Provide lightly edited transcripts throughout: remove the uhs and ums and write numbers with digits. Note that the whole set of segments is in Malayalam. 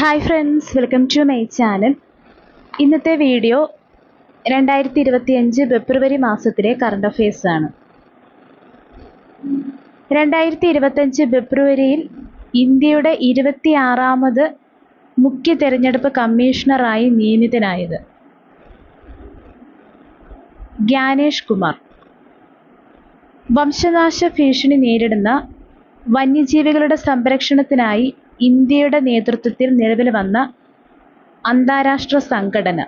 Hi friends, welcome to my channel. ഇന്നത്തെ വീഡിയോ 2025 ഫെബ്രുവരി മാസത്തിലെ കറണ്ട് അഫയേഴ്സ് ആണ്. 2025 ഫെബ്രുവരിയിൽ ഇന്ത്യയുടെ 26ാമത് മുഖ്യ തെരഞ്ഞെടുപ്പ് കമ്മീഷണറായി നിയമിതനായത് ഗ്യാനേഷ് കുമാർ. വംശനാശ ഭീഷണി നേരിടുന്ന വന്യജീവികളുടെ സംരക്ഷണത്തിനായി ഇന്ത്യയുടെ നേതൃത്വത്തിൽ നിലവിൽ വന്ന അന്താരാഷ്ട്ര സംഘടന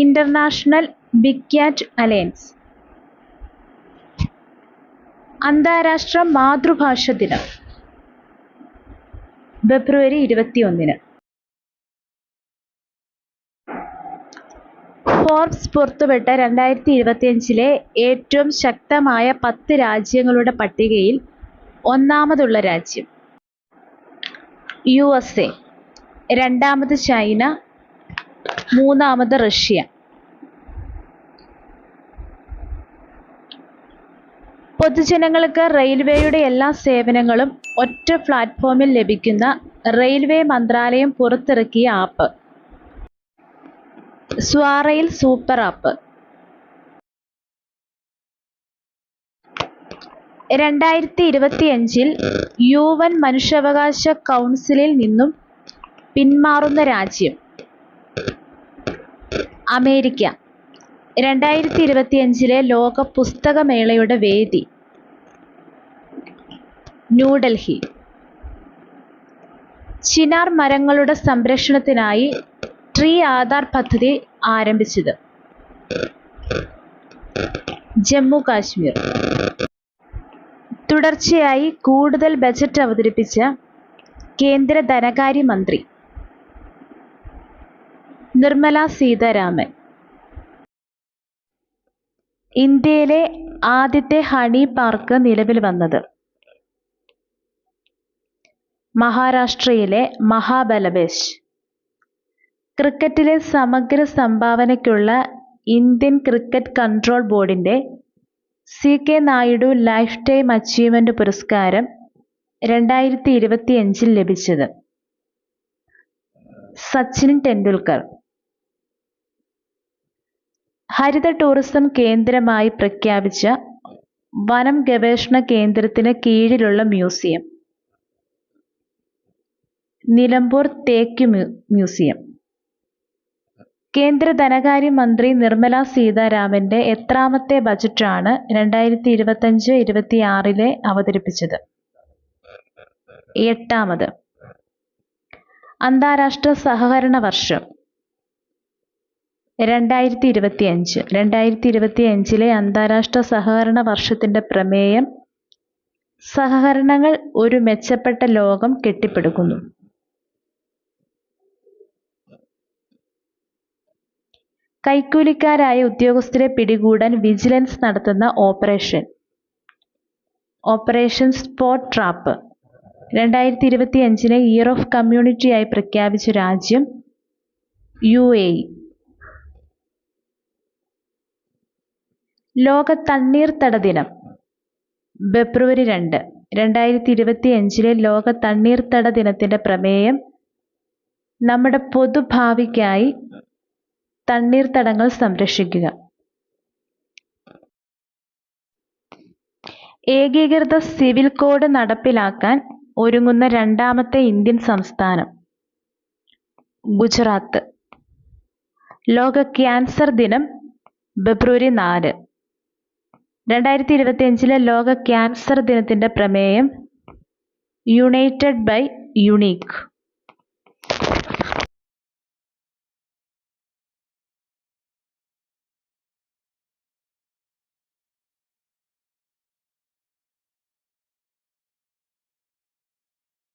ഇന്റർനാഷണൽ ബിഗ് ക്യാറ്റ് അലയൻസ്. അന്താരാഷ്ട്ര മാതൃഭാഷ ദിനം ഫെബ്രുവരി 21. ഫോർബ്സ് പുറത്തുവിട്ട 2025 ഏറ്റവും ശക്തമായ 10 രാജ്യങ്ങളുടെ പട്ടികയിൽ ഒന്നാമതുള്ള രാജ്യം USA, രണ്ടാമത് ചൈന, മൂന്നാമത് റഷ്യ. പൊതുജനങ്ങൾക്ക് റെയിൽവേയുടെ എല്ലാ സേവനങ്ങളും ഒറ്റ പ്ലാറ്റ്ഫോമിൽ ലഭിക്കുന്ന റെയിൽവേ മന്ത്രാലയം പുറത്തിറക്കിയ ആപ്പ് സ്വാറെയിൽ സൂപ്പർ ആപ്പ്. 2025 UN മനുഷ്യാവകാശ കൗൺസിലിൽ നിന്നും പിന്മാറുന്ന രാജ്യം അമേരിക്ക. 2025 ലോക പുസ്തകമേളയുടെ വേദി ന്യൂഡൽഹി. ചിനാർ മരങ്ങളുടെ സംരക്ഷണത്തിനായി ട്രീ ആധാർ പദ്ധതി ആരംഭിച്ചത് ജമ്മു കാശ്മീർ. തുടർച്ചയായി കൂടുതൽ ബജറ്റ് അവതരിപ്പിച്ച കേന്ദ്ര ധനകാര്യമന്ത്രി നിർമ്മല സീതാരാമൻ. ഇന്ത്യയിലെ ആദ്യത്തെ ഹണി പാർക്ക് നിലവിൽ വന്നത് മഹാരാഷ്ട്രയിലെ മഹാബലബേശ്. ക്രിക്കറ്റിലെ സമഗ്ര സംഭാവനയ്ക്കുള്ള ഇന്ത്യൻ ക്രിക്കറ്റ് കൺട്രോൾ ബോർഡിന്റെ CK Naidu life time achievement പുരസ്കാരം 2025 ലഭിച്ചത് സച്ചിൻ ടെണ്ടുൽക്കർ. ഹരിത ടൂറിസം കേന്ദ്രമായി പ്രഖ്യാപിച്ച വനം ഗവേഷണ കേന്ദ്രത്തിന് കീഴിലുള്ള മ്യൂസിയം നിലമ്പൂർ തേക്ക് മ്യൂസിയം. കേന്ദ്ര ധനകാര്യമന്ത്രി നിർമ്മല സീതാരാമന്റെ എത്രാമത്തെ ബജറ്റാണ് 2025-26 അവതരിപ്പിച്ചത്? 8ാമത്. അന്താരാഷ്ട്ര സഹകരണ വർഷം 2025. 2025 അന്താരാഷ്ട്ര സഹകരണ വർഷത്തിന്റെ പ്രമേയം സഹകരണങ്ങൾ ഒരു മെച്ചപ്പെട്ട ലോകം കെട്ടിപ്പടുക്കുന്നു. കൈക്കൂലിക്കാരായ ഉദ്യോഗസ്ഥരെ പിടികൂടാൻ വിജിലൻസ് നടത്തുന്ന operation spot trap. 2025 year of കമ്മ്യൂണിറ്റിയായി പ്രഖ്യാപിച്ച രാജ്യം UAE. ലോക തണ്ണീർത്തട ദിനം ഫെബ്രുവരി 2. 2025 ലോക തണ്ണീർത്തട ദിനത്തിന്റെ പ്രമേയം നമ്മുടെ പൊതുഭാവിക്കായി തണ്ണീർത്തടങ്ങൾ സംരക്ഷിക്കുക. ഏകീകൃത സിവിൽ കോഡ് നടപ്പിലാക്കാൻ ഒരുങ്ങുന്ന 2ാമത്തെ ഇന്ത്യൻ സംസ്ഥാനം ഗുജറാത്ത്. ലോക ക്യാൻസർ ദിനം ഫെബ്രുവരി 4. 2025 ലോക ക്യാൻസർ ദിനത്തിന്റെ പ്രമേയം യുണൈറ്റഡ് ബൈ യുണീക്ക്.